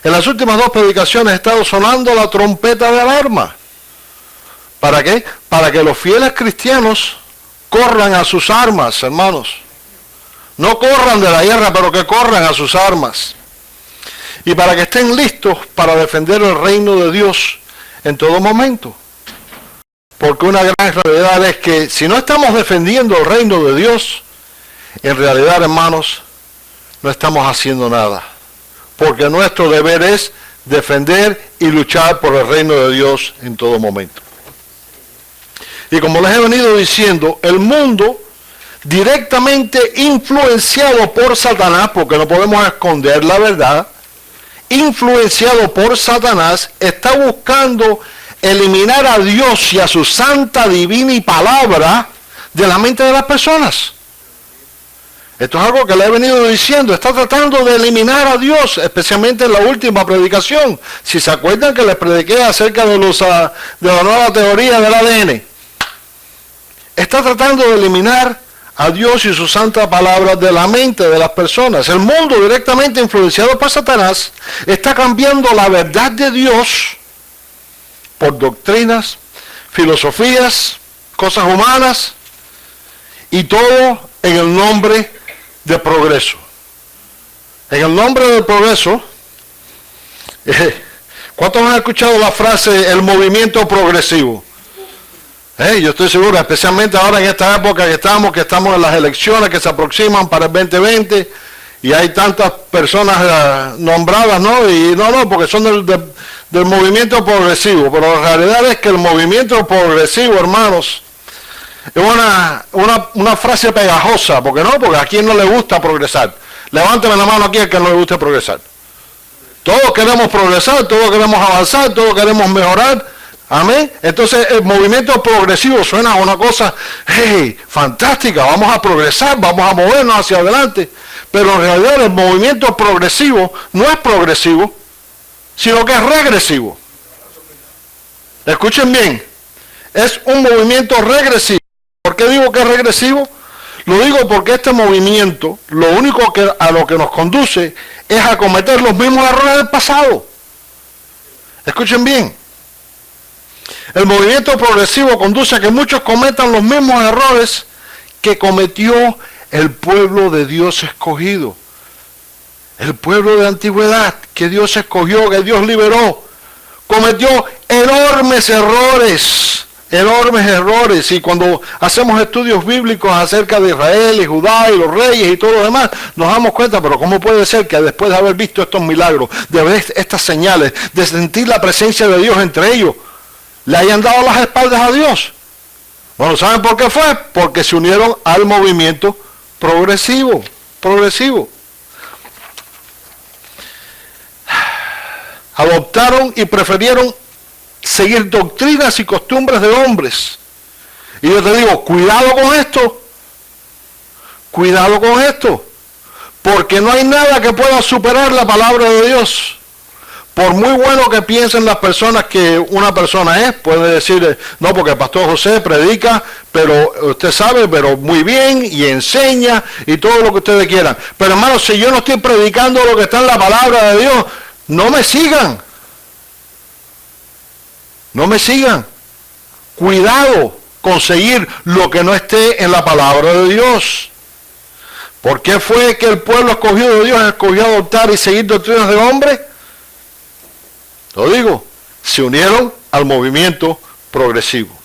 En las últimas dos predicaciones ha estado sonando la trompeta de alarma. ¿Para qué? Para que los fieles cristianos corran a sus armas, hermanos. No corran de la guerra, pero que corran a sus armas. Y para que estén listos para defender el reino de Dios en todo momento. Porque una gran realidad es que si no estamos defendiendo el reino de Dios, en realidad, hermanos, no estamos haciendo nada. Porque nuestro deber es defender y luchar por el reino de Dios en todo momento. Y como les he venido diciendo, el mundo directamente influenciado por Satanás, porque no podemos esconder la verdad, influenciado por Satanás, está buscando eliminar a Dios y a su santa, divina y palabra de la mente de las personas. Esto es algo que le he venido diciendo. Está tratando de eliminar a Dios, especialmente en la última predicación. Si se acuerdan que les prediqué acerca de la nueva teoría del ADN. Está tratando de eliminar a Dios y su santa palabra de la mente de las personas. El mundo directamente influenciado por Satanás está cambiando la verdad de Dios por doctrinas, filosofías, cosas humanas y todo en el nombre de progreso. En el nombre del progreso, ¿cuántos han escuchado la frase el movimiento progresivo? Yo estoy seguro, especialmente ahora en esta época que estamos en las elecciones que se aproximan para el 2020 y hay tantas personas nombradas, ¿no? Y no, porque son del movimiento progresivo, pero la realidad es que el movimiento progresivo, hermanos, es una frase pegajosa, porque a quien no le gusta progresar. Levánteme la mano aquí al que no le gusta progresar. Todos queremos progresar, todos queremos avanzar, todos queremos mejorar. Amén. Entonces el movimiento progresivo suena a una cosa, fantástica, vamos a progresar, vamos a movernos hacia adelante. Pero en realidad el movimiento progresivo no es progresivo, sino que es regresivo. Escuchen bien, es un movimiento regresivo. ¿Por qué digo que es regresivo? Lo digo porque este movimiento, lo único a lo que nos conduce es a cometer los mismos errores del pasado. Escuchen bien. El movimiento progresivo conduce a que muchos cometan los mismos errores que cometió el pueblo de Dios escogido. El pueblo de la antigüedad que Dios escogió, que Dios liberó, cometió enormes errores. Y cuando hacemos estudios bíblicos acerca de Israel y Judá y los reyes y todo lo demás, nos damos cuenta, pero ¿cómo puede ser que después de haber visto estos milagros, de ver estas señales, de sentir la presencia de Dios entre ellos, le hayan dado las espaldas a Dios? Bueno, ¿saben por qué fue? Porque se unieron al movimiento progresivo. Adoptaron y prefirieron seguir doctrinas y costumbres de hombres. Y yo te digo, cuidado con esto, porque no hay nada que pueda superar la palabra de Dios. Por muy bueno que piensen las personas que una persona es, puede decir, no, porque el pastor José predica, pero usted sabe, pero muy bien, y enseña, y todo lo que ustedes quieran. Pero hermanos, si yo no estoy predicando lo que está en la palabra de Dios, no me sigan. Cuidado con seguir lo que no esté en la palabra de Dios. ¿Por qué fue que el pueblo escogido de Dios escogió adoptar y seguir doctrinas de hombres? Lo digo, se unieron al movimiento progresivo.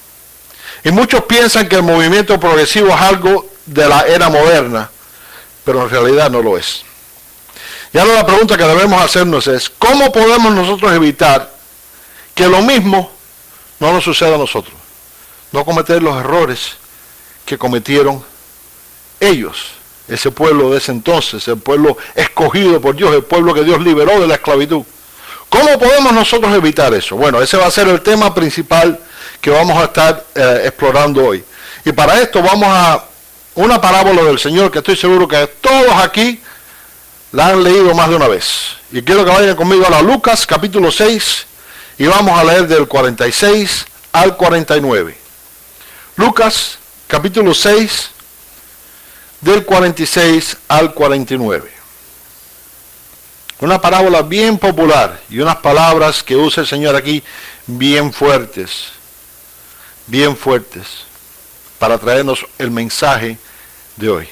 Y muchos piensan que el movimiento progresivo es algo de la era moderna, pero en realidad no lo es. Y ahora la pregunta que debemos hacernos es, ¿cómo podemos nosotros evitar que lo mismo no nos suceda a nosotros? No cometer los errores que cometieron ellos, ese pueblo de ese entonces, el pueblo escogido por Dios, el pueblo que Dios liberó de la esclavitud. ¿Cómo podemos nosotros evitar eso? Bueno, ese va a ser el tema principal que vamos a estar explorando hoy. Y para esto vamos a una parábola del Señor que estoy seguro que todos aquí la han leído más de una vez. Y quiero que vayan conmigo a Lucas capítulo 6 y vamos a leer del 46 al 49. Lucas capítulo 6 del 46 al 49. Una parábola bien popular y unas palabras que usa el Señor aquí bien fuertes, para traernos el mensaje de hoy.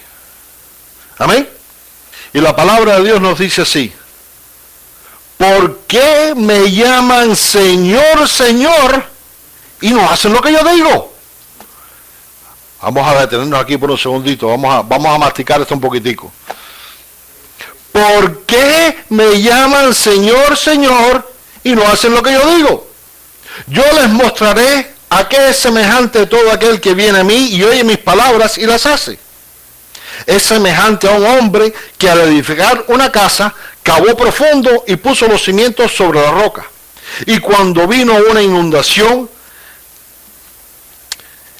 Amén. Y la palabra de Dios nos dice así: ¿por qué me llaman Señor, Señor, y no hacen lo que yo digo? Vamos a detenernos aquí por un segundito, vamos a masticar esto un poquitico. ¿Por qué me llaman Señor, Señor, y no hacen lo que yo digo? Yo les mostraré a qué es semejante todo aquel que viene a mí y oye mis palabras y las hace. Es semejante a un hombre que al edificar una casa, cavó profundo y puso los cimientos sobre la roca. Y cuando vino una inundación,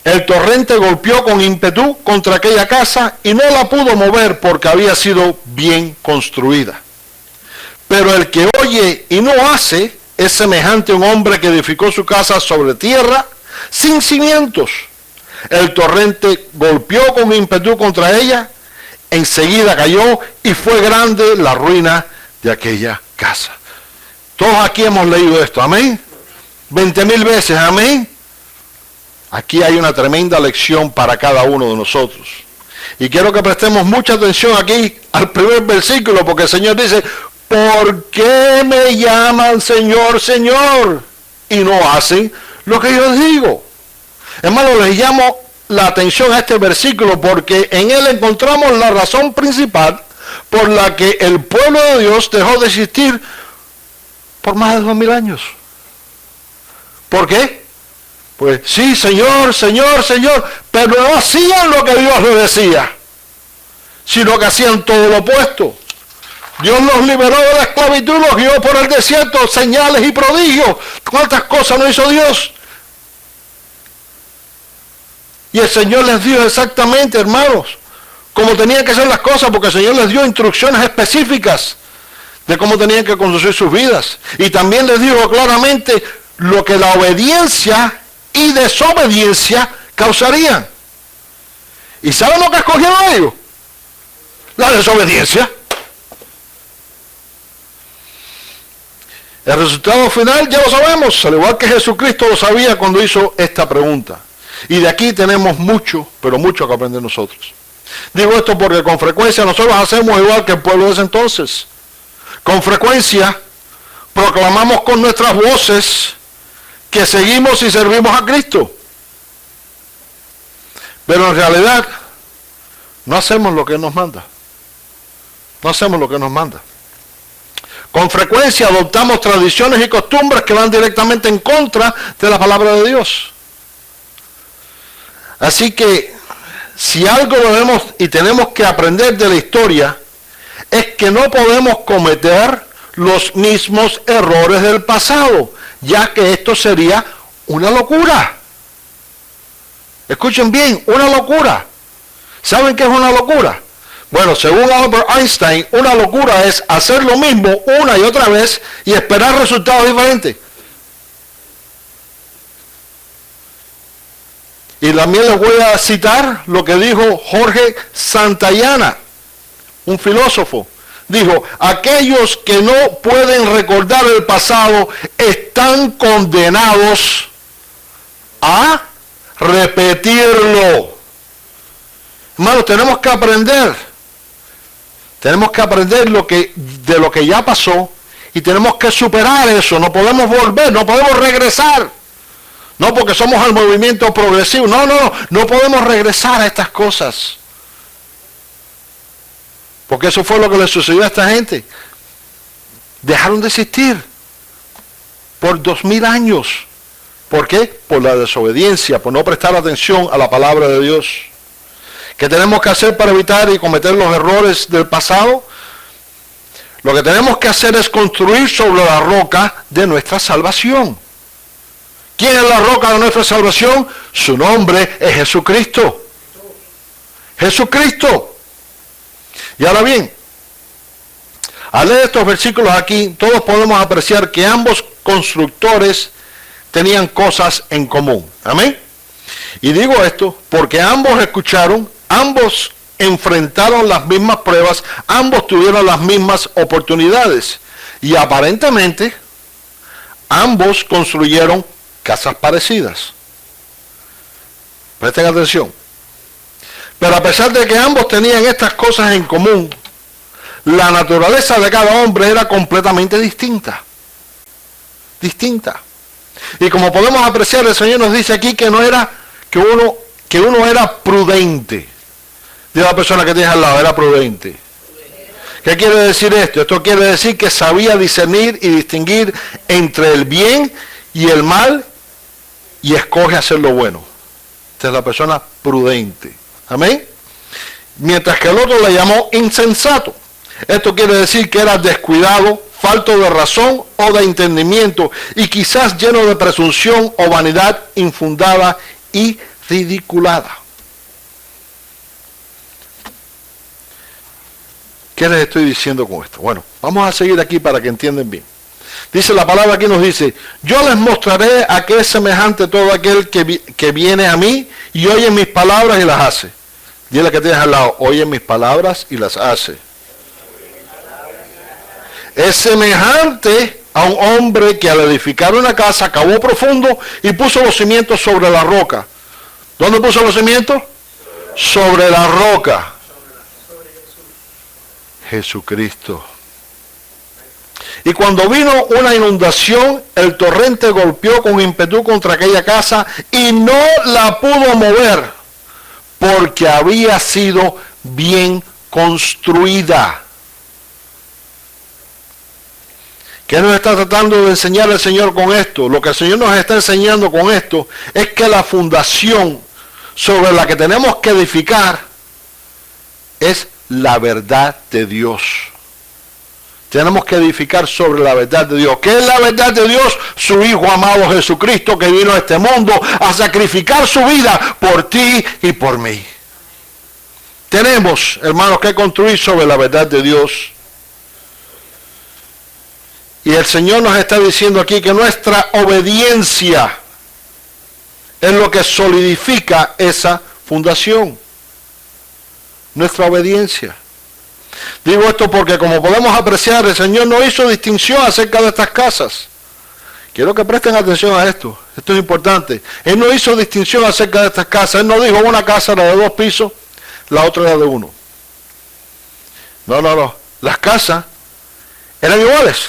el torrente golpeó con ímpetu contra aquella casa y no la pudo mover porque había sido bien construida. Pero el que oye y no hace es semejante a un hombre que edificó su casa sobre tierra sin cimientos. El torrente golpeó con ímpetu contra ella, enseguida cayó y fue grande la ruina de aquella casa. Todos aquí hemos leído esto, amén. 20,000 veces, amén. Aquí hay una tremenda lección para cada uno de nosotros. Y quiero que prestemos mucha atención aquí al primer versículo, porque el Señor dice: ¿por qué me llaman Señor, Señor, y no hacen lo que yo digo? Hermano, les llamo la atención a este versículo porque en él encontramos la razón principal por la que el pueblo de Dios dejó de existir por más de 2000 años. ¿Por qué? Pues sí, Señor, Señor, Señor, pero no hacían lo que Dios les decía, sino que hacían todo lo opuesto. Dios los liberó de la esclavitud, los guió por el desierto, señales y prodigios. ¿Cuántas cosas no hizo Dios? Y el Señor les dio exactamente, hermanos, cómo tenían que hacer las cosas, porque el Señor les dio instrucciones específicas de cómo tenían que conducir sus vidas. Y también les dijo claramente lo que la obediencia y desobediencia causarían. ¿Y saben lo que escogieron ellos? La desobediencia. El resultado final ya lo sabemos, al igual que Jesucristo lo sabía cuando hizo esta pregunta. Y de aquí tenemos mucho, pero mucho que aprender nosotros. Digo esto porque con frecuencia nosotros hacemos igual que el pueblo de ese entonces. Con frecuencia proclamamos con nuestras voces que seguimos y servimos a Cristo. Pero en realidad no hacemos lo que Él nos manda. No hacemos lo que nos manda. Con frecuencia adoptamos tradiciones y costumbres que van directamente en contra de la palabra de Dios. Así que si algo debemos y tenemos que aprender de la historia es que no podemos cometer los mismos errores del pasado, ya que esto sería una locura. Escuchen bien, una locura. ¿Saben qué es una locura? Bueno, según Albert Einstein, una locura es hacer lo mismo una y otra vez y esperar resultados diferentes. Y también les voy a citar lo que dijo Jorge Santayana, un filósofo. Dijo: aquellos que no pueden recordar el pasado están condenados a repetirlo. Hermanos, tenemos que aprender de lo que ya pasó y tenemos que superar eso. No podemos volver, no podemos regresar. No porque somos al movimiento progresivo, no podemos regresar a estas cosas. Porque eso fue lo que le sucedió a esta gente. Dejaron de existir por 2000 años. ¿Por qué? Por la desobediencia, por no prestar atención a la palabra de Dios. ¿Qué tenemos que hacer para evitar y cometer los errores del pasado? Lo que tenemos que hacer es construir sobre la roca de nuestra salvación. ¿Quién es la roca de nuestra salvación? Su nombre es Jesucristo. Jesucristo. Y ahora bien, al leer estos versículos aquí, todos podemos apreciar que ambos constructores tenían cosas en común. Amén. Y digo esto porque ambos escucharon, ambos enfrentaron las mismas pruebas, ambos tuvieron las mismas oportunidades. Y aparentemente ambos construyeron casas parecidas. Presten atención. Pero a pesar de que ambos tenían estas cosas en común, la naturaleza de cada hombre era completamente distinta. Distinta. Y como podemos apreciar, el Señor nos dice aquí que uno era prudente. De la persona que tienes al lado, era prudente. ¿Qué quiere decir esto? Esto quiere decir que sabía discernir y distinguir entre el bien y el mal y escoge hacer lo bueno. Esta es la persona prudente. Amén. Mientras que el otro le llamó insensato. Esto quiere decir que era descuidado, falto de razón o de entendimiento y quizás lleno de presunción o vanidad infundada y ridiculada. ¿Qué les estoy diciendo con esto? Bueno, vamos a seguir aquí para que entiendan bien. Dice la palabra aquí, nos dice: yo les mostraré a qué es semejante todo aquel que viene a mí y oye mis palabras y las hace. Dile que tienes al lado: oye mis palabras y las hace. Es semejante a un hombre que al edificar una casa cavó profundo y puso los cimientos sobre la roca. ¿Dónde puso los cimientos? Sobre la roca. Jesucristo. Y cuando vino una inundación, el torrente golpeó con ímpetu contra aquella casa y no la pudo mover, porque había sido bien construida. ¿Qué nos está tratando de enseñar el Señor con esto? Lo que el Señor nos está enseñando con esto es que la fundación sobre la que tenemos que edificar es la verdad de Dios. Tenemos que edificar sobre la verdad de Dios. ¿Qué es la verdad de Dios? Su Hijo amado Jesucristo, que vino a este mundo a sacrificar su vida por ti y por mí. Tenemos, hermanos, que construir sobre la verdad de Dios. Y el Señor nos está diciendo aquí que nuestra obediencia es lo que solidifica esa fundación. Nuestra obediencia. Digo esto porque, como podemos apreciar, el Señor no hizo distinción acerca de estas casas. Quiero que presten atención a esto. Esto es importante. Él no hizo distinción acerca de estas casas. Él no dijo una casa era de 2 pisos, la otra era de 1. No. Las casas eran iguales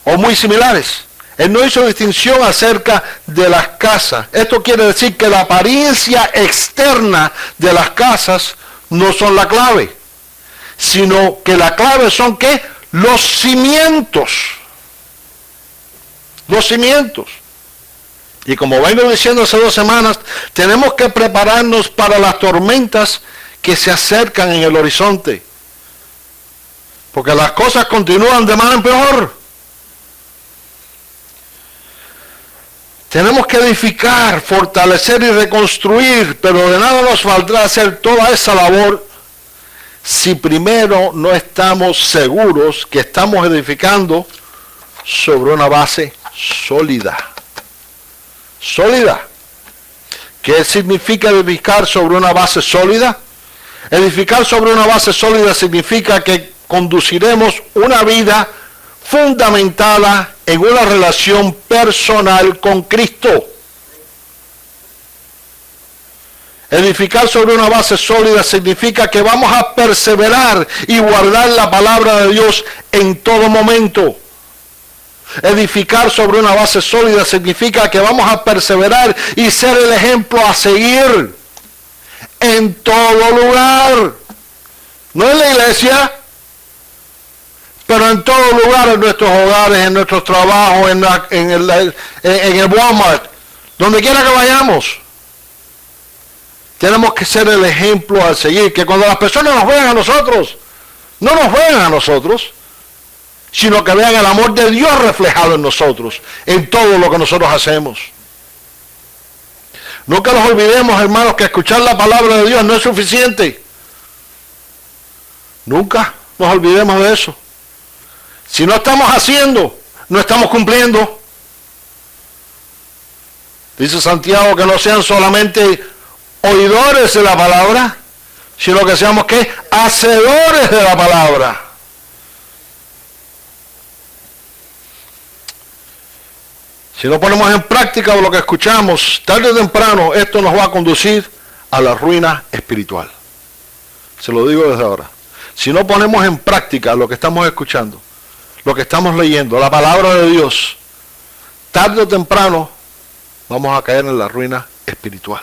o muy similares. Él no hizo distinción acerca de las casas. Esto quiere decir que la apariencia externa de las casas no son la clave, sino que la clave son ¿qué? Los cimientos. Los cimientos. Y como vengo diciendo hace 2 semanas, tenemos que prepararnos para las tormentas que se acercan en el horizonte. Porque las cosas continúan de mal en peor. Tenemos que edificar, fortalecer y reconstruir, pero de nada nos valdrá hacer toda esa labor si primero no estamos seguros que estamos edificando sobre una base sólida. Sólida. ¿Qué significa edificar sobre una base sólida? Edificar sobre una base sólida significa que conduciremos una vida fundamentada en una relación personal con Cristo. Edificar sobre una base sólida significa que vamos a perseverar y guardar la palabra de Dios en todo momento. Edificar sobre una base sólida significa que vamos a perseverar y ser el ejemplo a seguir en todo lugar. No en la iglesia, pero en todo lugar, en nuestros hogares, en nuestros trabajos, en el Walmart, donde quiera que vayamos. Tenemos que ser el ejemplo a seguir, que cuando las personas nos vean a nosotros, no nos vean a nosotros, sino que vean el amor de Dios reflejado en nosotros, en todo lo que nosotros hacemos. Nunca nos olvidemos, hermanos, que escuchar la palabra de Dios no es suficiente. Nunca nos olvidemos de eso. Si no estamos haciendo, no estamos cumpliendo. Dice Santiago que no sean solamente oidores de la palabra, sino que seamos ¿qué? Hacedores de la palabra. Si no ponemos en práctica lo que escuchamos, tarde o temprano esto nos va a conducir a la ruina espiritual. Se lo digo desde ahora. Si no ponemos en práctica lo que estamos escuchando, lo que estamos leyendo, la palabra de Dios, tarde o temprano vamos a caer en la ruina espiritual.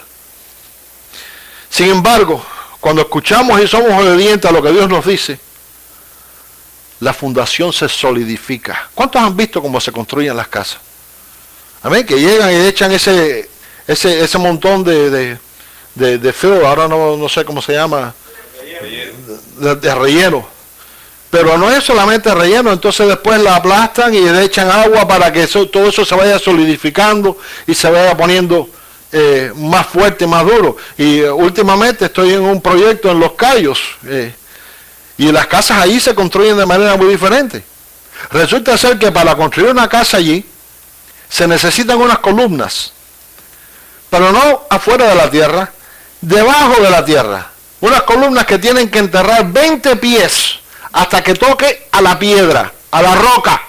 Sin embargo, cuando escuchamos y somos obedientes a lo que Dios nos dice, la fundación se solidifica. ¿Cuántos han visto cómo se construyen las casas? Amén, que llegan y echan ese montón de fill, ahora no sé cómo se llama, de relleno. Pero no es solamente relleno, entonces después la aplastan y le echan agua para que todo eso se vaya solidificando y se vaya poniendo más fuerte, más duro. Y últimamente estoy en un proyecto en Los Cayos y las casas allí se construyen de manera muy diferente. Resulta ser que para construir una casa allí se necesitan unas columnas, pero no afuera de la tierra, debajo de la tierra. Unas columnas que tienen que enterrar 20 pies hasta que toque a la piedra, a la roca.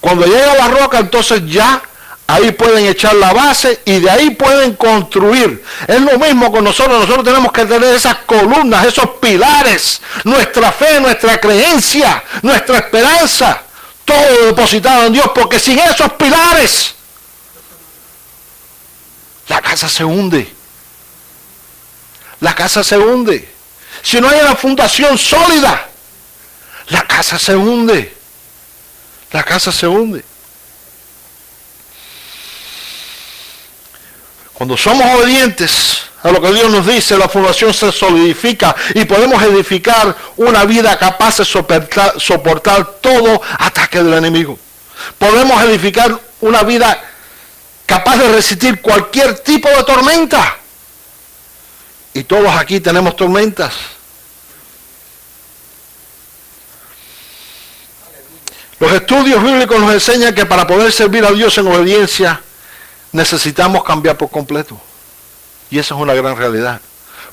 Cuando llega a la roca, entonces ya ahí pueden echar la base y de ahí pueden construir. Es lo mismo con nosotros. Nosotros tenemos que tener esas columnas, esos pilares, nuestra fe, nuestra creencia, nuestra esperanza, todo depositado en Dios, porque sin esos pilares la casa se hunde. La casa se hunde. Si no hay una fundación sólida, la casa se hunde. La casa se hunde. Cuando somos obedientes a lo que Dios nos dice, la fundación se solidifica y podemos edificar una vida capaz de soportar todo ataque del enemigo. Podemos edificar una vida capaz de resistir cualquier tipo de tormenta. Y todos aquí tenemos tormentas. Los estudios bíblicos nos enseñan que para poder servir a Dios en obediencia necesitamos cambiar por completo. Y esa es una gran realidad.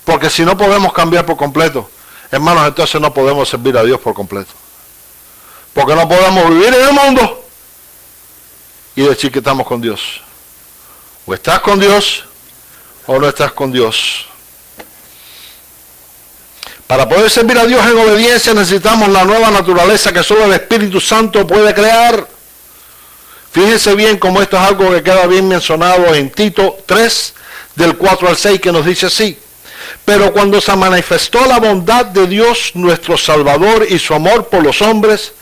Porque si no podemos cambiar por completo, hermanos, entonces no podemos servir a Dios por completo. Porque no podemos vivir en el mundo y decir que estamos con Dios. O estás con Dios o no estás con Dios. Para poder servir a Dios en obediencia necesitamos la nueva naturaleza que solo el Espíritu Santo puede crear. Fíjense bien cómo esto es algo que queda bien mencionado en Tito 3, del 4 al 6, que nos dice así. Pero cuando se manifestó la bondad de Dios, nuestro Salvador, y su amor por los hombres,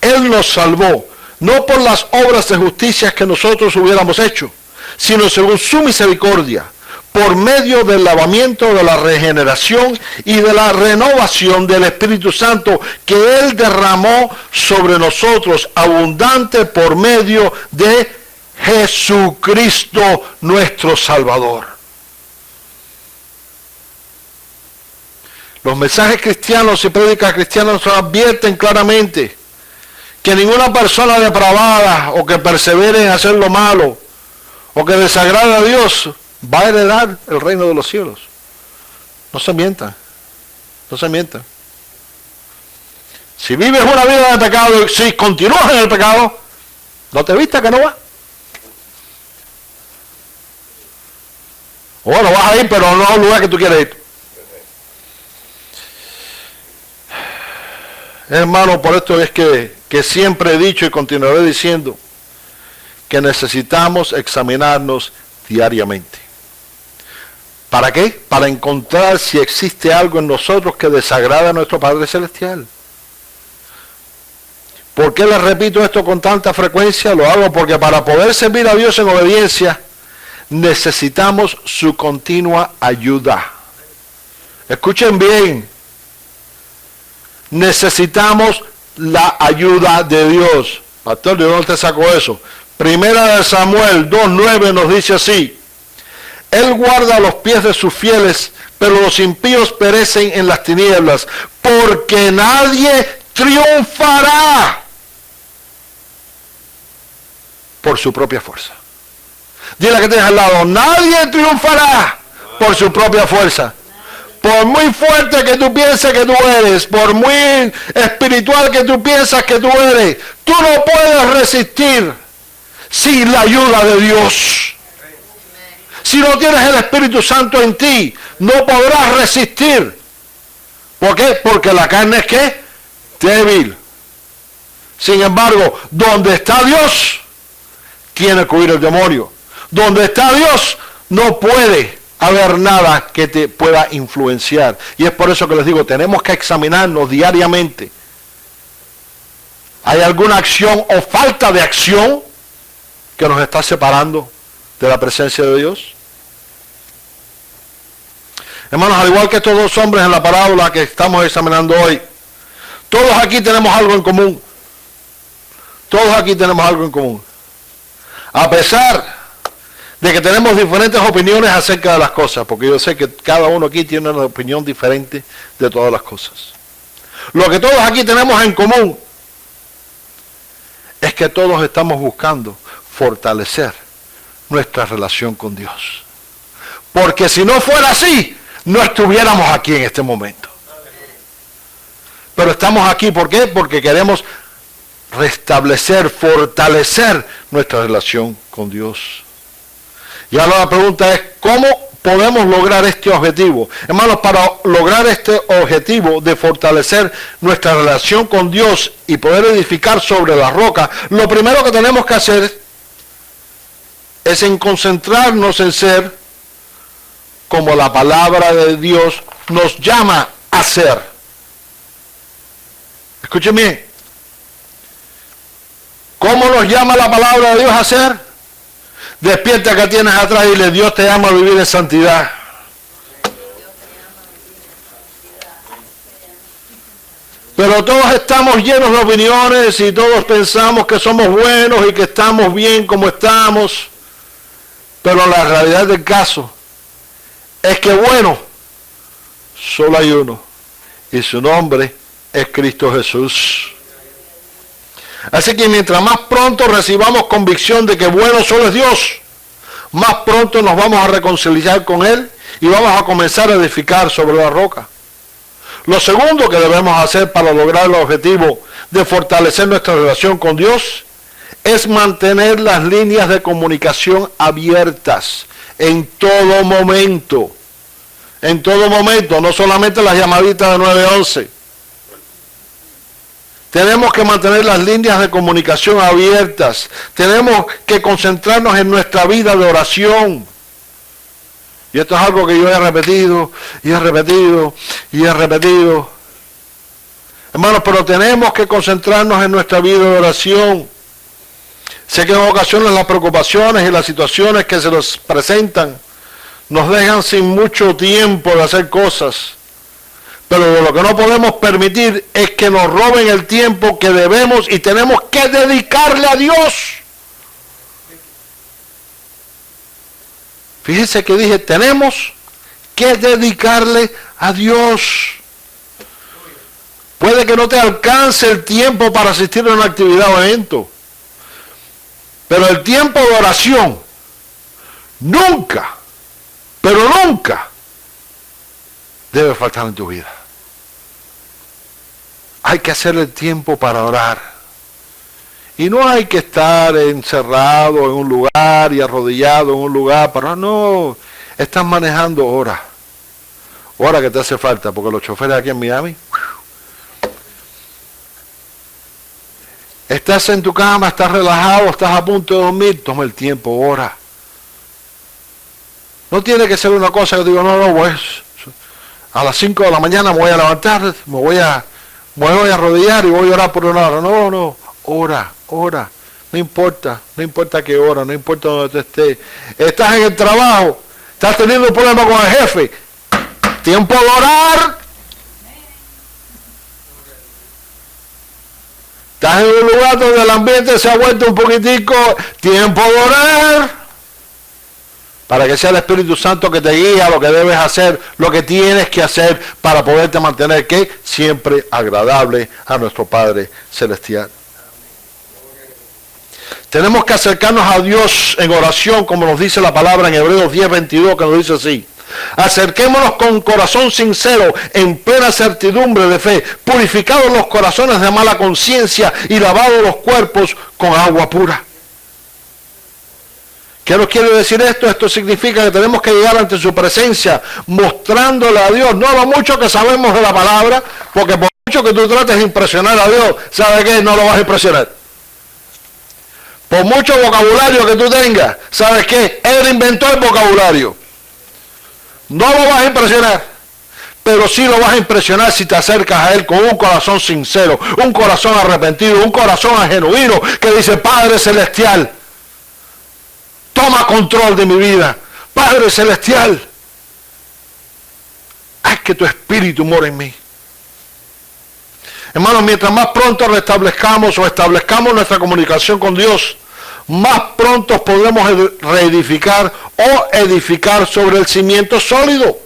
Él nos salvó, no por las obras de justicia que nosotros hubiéramos hecho, sino según su misericordia, por medio del lavamiento de la regeneración y de la renovación del Espíritu Santo que Él derramó sobre nosotros abundante por medio de Jesucristo nuestro Salvador. Los mensajes cristianos y prédicas cristianas nos advierten claramente que ninguna persona depravada o que persevere en hacer lo malo o que desagrade a Dios va a heredar el reino de los cielos. No se mientan. No se mientan. Si vives una vida de pecado, si continúas en el pecado, ¿no te viste que no vas? Bueno, vas a ir, pero no al lugar que tú quieres ir. Hermano, por esto es que siempre he dicho y continuaré diciendo que necesitamos examinarnos diariamente. ¿Para qué? Para encontrar si existe algo en nosotros que desagrada a nuestro Padre Celestial. ¿Por qué les repito esto con tanta frecuencia? Lo hago porque para poder servir a Dios en obediencia necesitamos su continua ayuda. Escuchen bien. Necesitamos la ayuda de Dios. Pastor, ¿de dónde te sacó eso? Primera de Samuel 2:9 nos dice así. Él guarda los pies de sus fieles, pero los impíos perecen en las tinieblas, porque nadie triunfará por su propia fuerza. Dile que tienes al lado, nadie triunfará por su propia fuerza. Por muy fuerte que tú pienses que tú eres, por muy espiritual que tú piensas que tú eres, tú no puedes resistir sin la ayuda de Dios. Si no tienes el Espíritu Santo en ti, no podrás resistir. ¿Por qué? Porque la carne es ¿qué? Débil. Sin embargo, donde está Dios, tiene que huir el demonio. Donde está Dios, no puede haber nada que te pueda influenciar. Y es por eso que les digo, tenemos que examinarnos diariamente. ¿Hay alguna acción o falta de acción que nos está separando de la presencia de Dios? Hermanos, al igual que estos dos hombres en la parábola que estamos examinando hoy, todos aquí tenemos algo en común. Todos aquí tenemos algo en común. A pesar de que tenemos diferentes opiniones acerca de las cosas, porque yo sé que cada uno aquí tiene una opinión diferente de todas las cosas. Lo que todos aquí tenemos en común es que todos estamos buscando fortalecer nuestra relación con Dios. Porque si no fuera así, no estuviéramos aquí en este momento. Pero estamos aquí, ¿por qué? Porque queremos restablecer, fortalecer nuestra relación con Dios. Y ahora la pregunta es, ¿cómo podemos lograr este objetivo? Hermanos, para lograr este objetivo de fortalecer nuestra relación con Dios y poder edificar sobre la roca, lo primero que tenemos que hacer es en concentrarnos en ser como la palabra de Dios nos llama a ser. Escuchen bien. ¿Cómo nos llama la palabra de Dios a ser? Despierta que tienes atrás y dile, Dios te llama a vivir en santidad. Pero todos estamos llenos de opiniones y todos pensamos que somos buenos y que estamos bien como estamos. Pero la realidad del caso es que bueno, solo hay uno. Y su nombre es Cristo Jesús. Así que mientras más pronto recibamos convicción de que bueno solo es Dios, más pronto nos vamos a reconciliar con Él y vamos a comenzar a edificar sobre la roca. Lo segundo que debemos hacer para lograr el objetivo de fortalecer nuestra relación con Dios es mantener las líneas de comunicación abiertas en todo momento. En todo momento, no solamente las llamaditas de 911. Tenemos que mantener las líneas de comunicación abiertas. Tenemos que concentrarnos en nuestra vida de oración. Y esto es algo que yo he repetido, y he repetido, y he repetido. Hermanos, pero tenemos que concentrarnos en nuestra vida de oración. Sé que en ocasiones las preocupaciones y las situaciones que se nos presentan nos dejan sin mucho tiempo de hacer cosas. Pero lo que no podemos permitir es que nos roben el tiempo que debemos y tenemos que dedicarle a Dios. Fíjense que dije, tenemos que dedicarle a Dios. Puede que no te alcance el tiempo para asistir a una actividad o evento, pero el tiempo de oración nunca, pero nunca debe faltar en tu vida. Hay que hacer el tiempo para orar. Y no hay que estar encerrado en un lugar y arrodillado en un lugar para no. Estás manejando hora que te hace falta, porque los choferes aquí en Miami. Estás en tu cama, estás relajado, estás a punto de dormir, toma el tiempo, ora. No tiene que ser una cosa que digo, no, pues a las 5 de la mañana me voy a levantar, me voy a arrodillar y voy a orar por una hora. No, ora. No importa qué hora, no importa donde tú estés. Estás en el trabajo, estás teniendo un problema con el jefe. Tiempo de orar. Estás en un lugar donde el ambiente se ha vuelto un poquitico. Tiempo de orar. Para que sea el Espíritu Santo que te guíe a lo que debes hacer, lo que tienes que hacer para poderte mantener que siempre agradable a nuestro Padre Celestial. Tenemos que acercarnos a Dios en oración, como nos dice la palabra en Hebreos 10:22, que nos dice así. Acerquémonos con corazón sincero, en plena certidumbre de fe, purificados los corazones de mala conciencia y lavados los cuerpos con agua pura. ¿Qué nos quiere decir esto? Esto significa que tenemos que llegar ante su presencia mostrándole a Dios, no lo mucho que sabemos de la palabra, porque por mucho que tú trates de impresionar a Dios, ¿sabe qué? No lo vas a impresionar. Por mucho vocabulario que tú tengas, ¿sabes qué? Él inventó el vocabulario. No lo vas a impresionar, pero sí lo vas a impresionar si te acercas a Él con un corazón sincero, un corazón arrepentido, un corazón genuino que dice, Padre Celestial, toma control de mi vida. Padre Celestial, haz que tu espíritu more en mí. Hermanos, mientras más pronto restablezcamos o establezcamos nuestra comunicación con Dios, más pronto podremos reedificar o edificar sobre el cimiento sólido.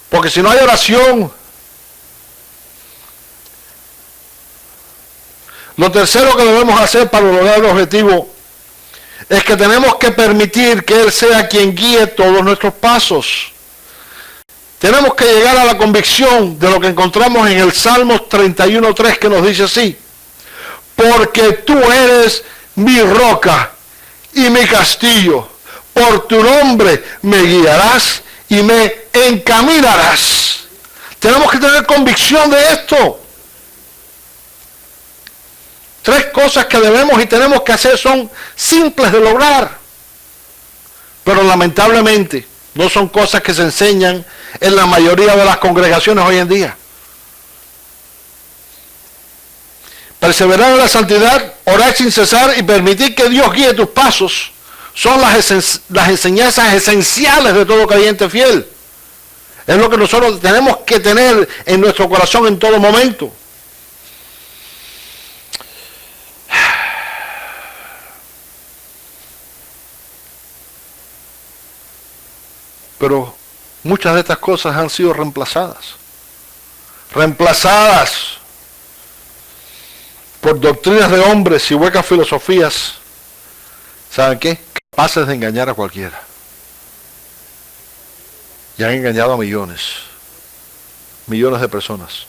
Porque si no hay oración, lo tercero que debemos hacer para lograr el objetivo es que tenemos que permitir que Él sea quien guíe todos nuestros pasos. Tenemos que llegar a la convicción de lo que encontramos en el Salmos 31:3, que nos dice así: porque tú eres mi roca y mi castillo, por tu nombre me guiarás y me encaminarás. Tenemos que tener convicción de esto. 3 cosas que debemos y tenemos que hacer son simples de lograr, pero lamentablemente no son cosas que se enseñan en la mayoría de las congregaciones hoy en día. Perseverar en la santidad, orar sin cesar y permitir que Dios guíe tus pasos son las enseñanzas esenciales de todo creyente fiel. Es lo que nosotros tenemos que tener en nuestro corazón en todo momento. Pero muchas de estas cosas han sido reemplazadas por doctrinas de hombres y huecas filosofías, ¿saben qué? Capaces de engañar a cualquiera. Y han engañado a millones de personas.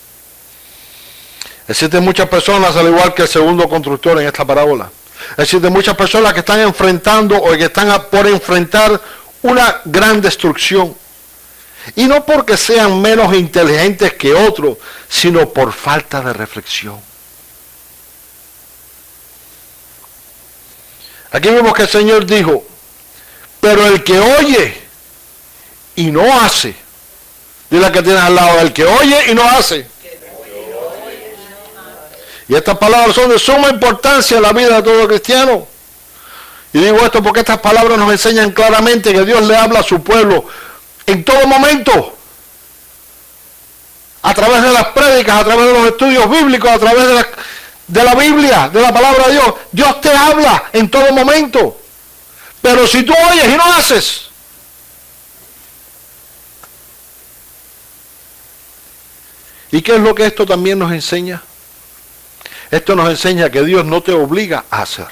Existen muchas personas, al igual que el segundo constructor en esta parábola. Existen muchas personas que están enfrentando o que están por enfrentar una gran destrucción. Y no porque sean menos inteligentes que otros, sino por falta de reflexión. Aquí vemos que el Señor dijo, pero el que oye y no hace, dile que tienes al lado, el que oye y no hace. Y estas palabras son de suma importancia en la vida de todo cristiano. Y digo esto porque estas palabras nos enseñan claramente que Dios le habla a su pueblo en todo momento, a través de las prédicas, a través de los estudios bíblicos, a través de la Biblia, de la palabra de Dios. Dios te habla en todo momento. Pero si tú oyes y no haces, ¿y qué es lo que esto también nos enseña? Esto nos enseña que Dios no te obliga a hacer.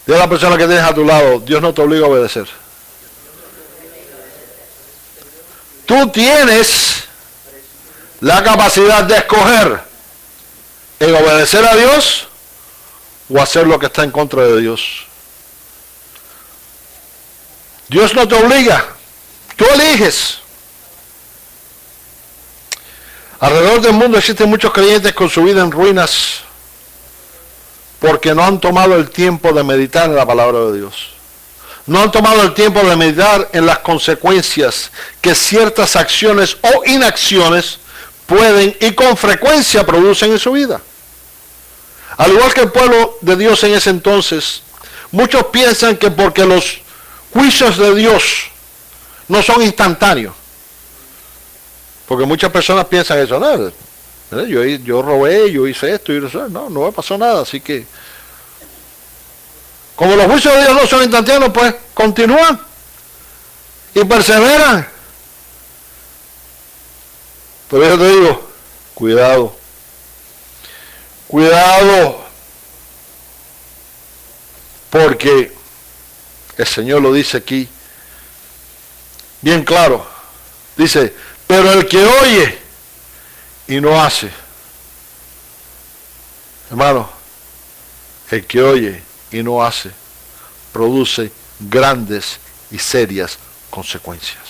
Dile a la persona que tienes a tu lado, Dios no te obliga a obedecer. Tú tienes la capacidad de escoger en obedecer a Dios o hacer lo que está en contra de Dios. Dios no te obliga, tú eliges. Alrededor del mundo existen muchos creyentes con su vida en ruinas porque no han tomado el tiempo de meditar en la palabra de Dios. No han tomado el tiempo de meditar en las consecuencias que ciertas acciones o inacciones pueden y con frecuencia producen en su vida. Al igual que el pueblo de Dios en ese entonces, muchos piensan que porque los juicios de Dios no son instantáneos, porque muchas personas piensan eso, no, yo robé, yo hice esto, y no me pasó nada, así que como los juicios de Dios no son instantáneos, pues continúan y perseveran. Pero yo te digo, cuidado, porque el Señor lo dice aquí bien claro. Dice, pero el que oye y no hace, hermano, el que oye y no hace, produce grandes y serias consecuencias.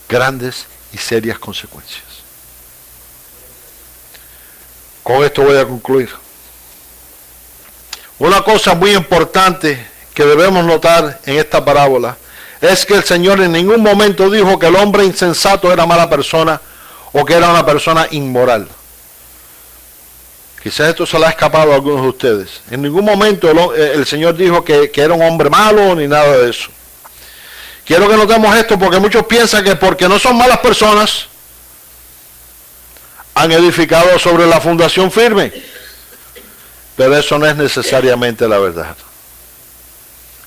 Grandes y serias consecuencias. Con esto voy a concluir. Una cosa muy importante que debemos notar en esta parábola es que el Señor en ningún momento dijo que el hombre insensato era mala persona o que era una persona inmoral. Quizás esto se le ha escapado a algunos de ustedes. En ningún momento el Señor dijo que era un hombre malo ni nada de eso. Quiero que notemos esto porque muchos piensan que porque no son malas personas, han edificado sobre la fundación firme. Pero eso no es necesariamente la verdad.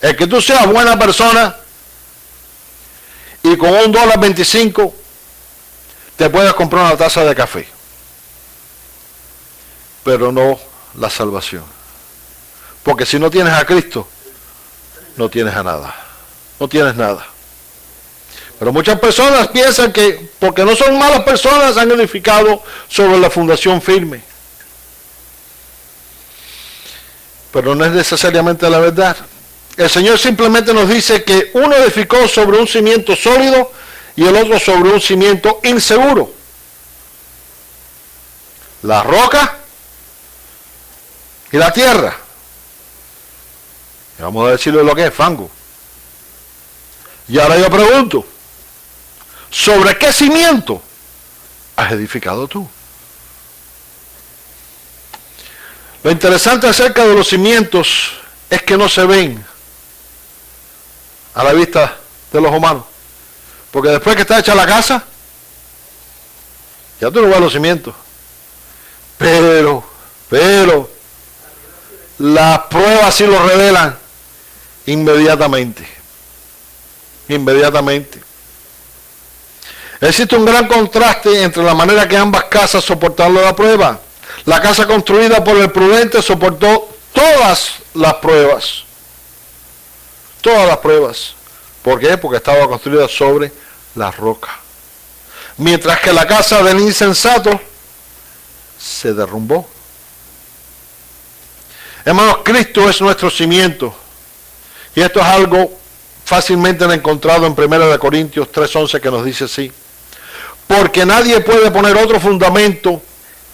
El que tú seas buena persona y con $1.25 te puedes comprar una taza de café, pero no la salvación. Porque si no tienes a Cristo, no tienes a nada. No tienes nada. Pero muchas personas piensan que porque no son malas personas han edificado sobre la fundación firme. Pero no es necesariamente la verdad. El Señor simplemente nos dice que uno edificó sobre un cimiento sólido y el otro sobre un cimiento inseguro. La roca y la tierra. Y vamos a decirle lo que es, fango. Y ahora yo pregunto, ¿sobre qué cimiento has edificado tú? Lo interesante acerca de los cimientos es que no se ven a la vista de los humanos. Porque después que está hecha la casa, ya tú no ves los cimientos. Pero, las pruebas sí lo revelan inmediatamente. Inmediatamente. Existe un gran contraste entre la manera que ambas casas soportaron la prueba. La casa construida por el prudente soportó todas las pruebas. Todas las pruebas. ¿Por qué? Porque estaba construida sobre la roca. Mientras que la casa del insensato se derrumbó. Hermanos, Cristo es nuestro cimiento. Y esto es algo fácilmente encontrado en 1 Corintios 3:11 que nos dice así. Porque nadie puede poner otro fundamento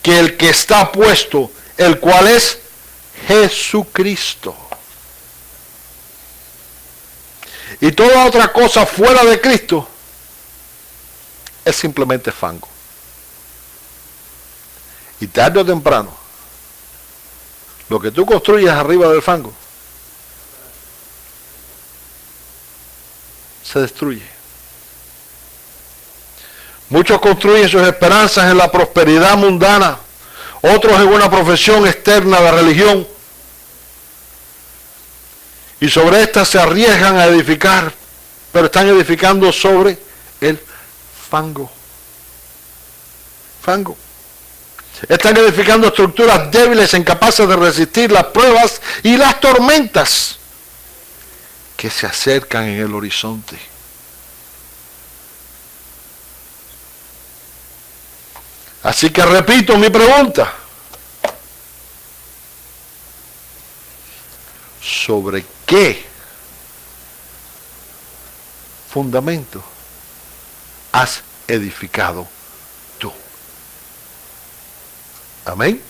que el que está puesto, el cual es Jesucristo. Y toda otra cosa fuera de Cristo es simplemente fango. Y tarde o temprano, lo que tú construyes arriba del fango se destruye. Muchos construyen sus esperanzas en la prosperidad mundana, otros en una profesión externa de religión, y sobre esta se arriesgan a edificar, pero están edificando sobre el fango. Fango. Están edificando estructuras débiles, incapaces de resistir las pruebas y las tormentas que se acercan en el horizonte. Así que repito mi pregunta. ¿Sobre qué fundamento has edificado tú? Amén.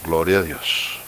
Gloria a Dios.